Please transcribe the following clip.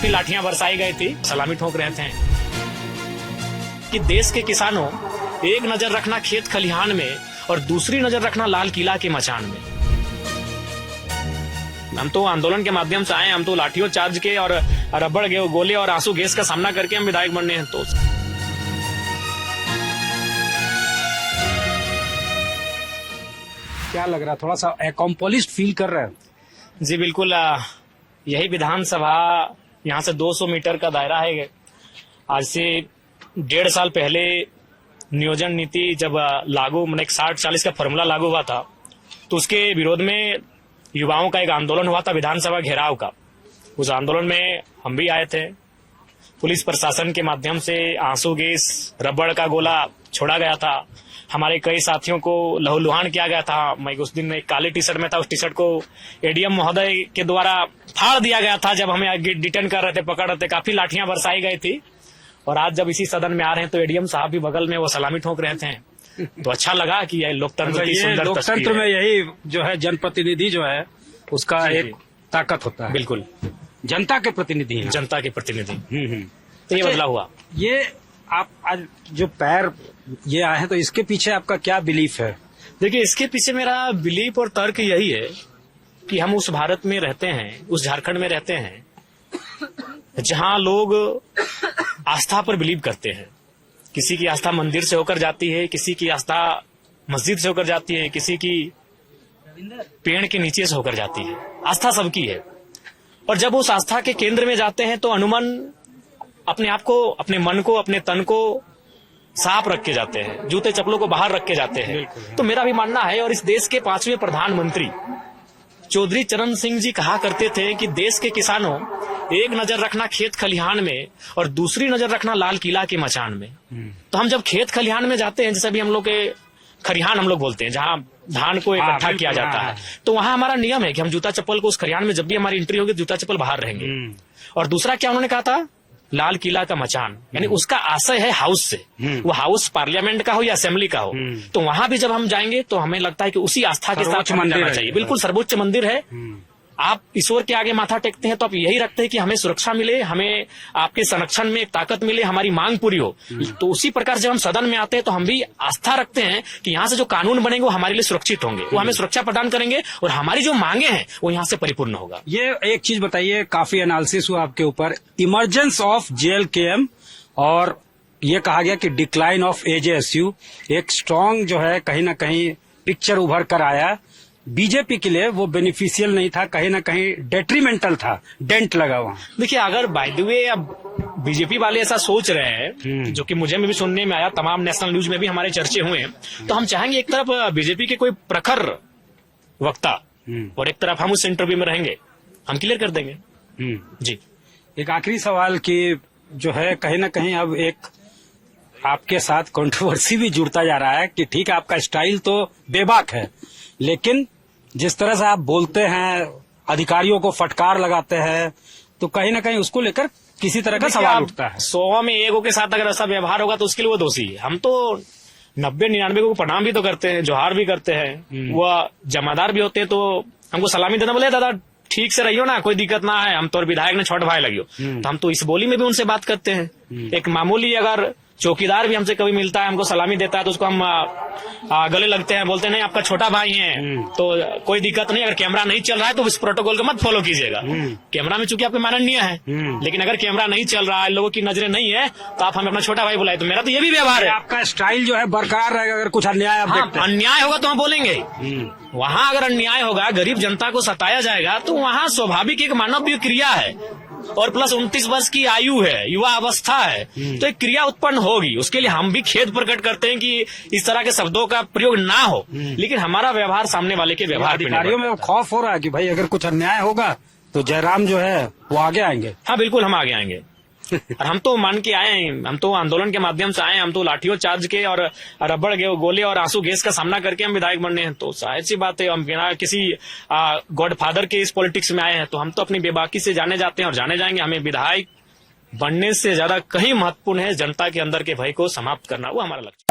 काफी लाठियां बरसाई गई थी, सलामी ठोक रहे थे कि देश के किसानों, एक नजर रखना खेत खलिहान में और दूसरी नजर रखना लाल किला के मचान में। हम तो आंदोलन के माध्यम से आए, हम तो लाठियों चार्ज के और रबड़ गोले और आंसू गैस का सामना करके हम विधायक बनने हैं। तो क्या लग रहा, थोड़ा सा अकॉम्प्लिश्ड फील कर रहे हैं? जी बिल्कुल, यही विधानसभा यहाँ से 200 मीटर का दायरा है। आज से 1.5 साल पहले नियोजन नीति जब लागू, मैंने 60-40 का फॉर्मूला लागू हुआ था, तो उसके विरोध में युवाओं का एक आंदोलन हुआ था विधानसभा घेराव का। उस आंदोलन में हम भी आए थे। पुलिस प्रशासन के माध्यम से आंसू गैस, रबड़ का गोला छोड़ा गया था। हमारे कई साथियों को लहूलुहान किया गया था। मैं उस दिन एक काले टी शर्ट में था, उस टी शर्ट को एडीएम महोदय के द्वारा फाड़ दिया गया था जब हमें डिटेन कर रहे थे, पकड़ रहे थे। काफी लाठियां बरसाई गई थी। और आज जब इसी सदन में आ रहे हैं तो एडीएम साहब भी बगल में वो सलामी ठोक रहे थे। तो अच्छा लगा कि यह लोकतंत्र की सुंदर लोकतंत्र में यही जो है जनप्रतिनिधि जो है उसका एक ताकत होता है। बिल्कुल, जनता के प्रतिनिधि हैं। जनता के प्रतिनिधि। तो ये बदलाव हुआ। ये आप आज जो पैर ये आए हैं, तो इसके पीछे आपका क्या बिलीफ है? देखिए, इसके पीछे मेरा बिलीफ और तर्क यही है कि हम उस भारत में रहते हैं, उस झारखंड में रहते हैं जहां लोग आस्था पर बिलीव करते हैं। किसी की आस्था मंदिर से होकर जाती है, किसी की आस्था मस्जिद से होकर जाती है, किसी की पेड़ के नीचे से होकर जाती है। आस्था सबकी है। और जब उस आस्था के केंद्र में जाते हैं तो अनुमन अपने आप को, अपने मन को, अपने तन को साफ रख के जाते हैं, जूते चप्पलों को बाहर रख के जाते हैं। तो मेरा भी मानना है, और इस देश के 5वें प्रधानमंत्री चौधरी चरण सिंह जी कहा करते थे कि देश के किसानों, एक नजर रखना खेत खलिहान में और दूसरी नजर रखना लाल किला के मचान में। तो हम जब खेत खलिहान में जाते हैं, जैसे भी हम लोग के खरिहान हम लोग बोलते हैं, जहां धान को इकट्ठा किया जाता है, तो वहां हमारा नियम है कि हम जूता चप्पल को, उस खरिहान में जब भी हमारी एंट्री होगी जूता चप्पल बाहर रहेंगे। और दूसरा क्या उन्होंने कहा था? लाल किला का मचान, यानी उसका आशय है हाउस से। वो हाउस पार्लियामेंट का हो या असेंबली का हो, तो वहां भी जब हम जाएंगे तो हमें लगता है कि उसी आस्था के साथ जाना चाहिए। बिल्कुल सर्वोच्च मंदिर है। आप ईश्वर के आगे माथा टेकते हैं तो आप यही रखते हैं कि हमें सुरक्षा मिले, हमें आपके संरक्षण में एक ताकत मिले, हमारी मांग पूरी हो। तो उसी प्रकार जब हम सदन में आते हैं तो हम भी आस्था रखते हैं कि यहाँ से जो कानून बनेंगे वो हमारे लिए सुरक्षित होंगे, वो हमें सुरक्षा प्रदान करेंगे और हमारी जो मांगे हैं वो यहाँ से परिपूर्ण होगा। ये एक चीज बताइए, काफी एनालिसिस हुआ आपके ऊपर, इमरजेंस ऑफ JLKM, और ये कहा गया कि डिक्लाइन ऑफ AJSU, एक स्ट्रांग जो है कहीं ना कहीं पिक्चर उभर कर आया। बीजेपी के लिए वो बेनिफिशियल नहीं था, कहीं ना कहीं डेट्रीमेंटल था, डेंट लगा वहां। देखिए, अगर बाय द वे अब बीजेपी वाले ऐसा सोच रहे हैं, जो कि मुझे में भी सुनने में आया, तमाम नेशनल न्यूज में भी हमारे चर्चे हुए, तो हम चाहेंगे एक तरफ बीजेपी के कोई प्रखर वक्ता और एक तरफ हम उस इंटरव्यू में रहेंगे, हम क्लियर कर देंगे। जी, एक आखिरी सवाल की जो है कहीं ना कहीं अब एक आपके साथ कंट्रोवर्सी भी जुड़ता जा रहा है कि ठीक है, आपका स्टाइल तो बेबाक है, लेकिन जिस तरह से आप बोलते हैं, अधिकारियों को फटकार लगाते हैं, तो कहीं ना कहीं उसको लेकर किसी तरह का सवाल उठता है। 100 में 1 के साथ अगर ऐसा व्यवहार होगा तो उसके लिए वो दोषी है। हम तो 90-99 को प्रणाम भी तो करते हैं, जोहार भी करते हैं। वो जमादार भी होते हैं तो हमको सलामी देना, बोले दादा ठीक से रहियो ना, कोई दिक्कत ना है, हम तो विधायक ने छोट भाई लगियो। तो हम तो इस बोली में भी उनसे बात करते हैं। एक मामूली अगर चौकीदार भी हमसे कभी मिलता है, हमको सलामी देता है, तो उसको हम गले लगते हैं, बोलते हैं नहीं आपका छोटा भाई है तो कोई दिक्कत नहीं। अगर कैमरा नहीं चल रहा है तो इस प्रोटोकॉल को मत फॉलो कीजिएगा। कैमरा में चूंकि आपके माननीय है, लेकिन अगर कैमरा नहीं चल रहा है, लोगों की नजरें नहीं है, तो आप हमें अपना छोटा भाई बुलाए। तो मेरा तो ये भी व्यवहार है। आपका स्टाइल जो है बरकरार रहेगा, अगर कुछ अन्याय आप देखते हैं। अन्याय होगा तो हम बोलेंगे। वहाँ अगर अन्याय होगा, गरीब जनता को सताया जाएगा, तो वहाँ स्वाभाविक एक मानवीय क्रिया है, और प्लस 29 वर्ष की आयु है, युवा अवस्था है, तो एक क्रिया उत्पन्न होगी। उसके लिए हम भी खेद प्रकट करते हैं कि इस तरह के शब्दों का प्रयोग ना हो, लेकिन हमारा व्यवहार सामने वाले के व्यवहार पे अधिकारियों में खौफ हो रहा है कि भाई अगर कुछ अन्याय होगा तो जयराम जो है वो आगे आएंगे। हाँ बिल्कुल, हम आगे आएंगे। और हम तो मान के आए हैं, हम तो आंदोलन के माध्यम से आए, हम तो लाठियों चार्ज के और रबड़ गोले और आंसू गैस का सामना करके हम विधायक बनने हैं। तो जाहिर सी बात है, हम बिना किसी गॉडफादर के इस पॉलिटिक्स में आए हैं, तो हम तो अपनी बेबाकी से जाने जाते हैं और जाने जाएंगे। हमें विधायक बनने से ज्यादा कहीं महत्वपूर्ण है जनता के अंदर के भय को समाप्त करना, वो हमारा लक्ष्य।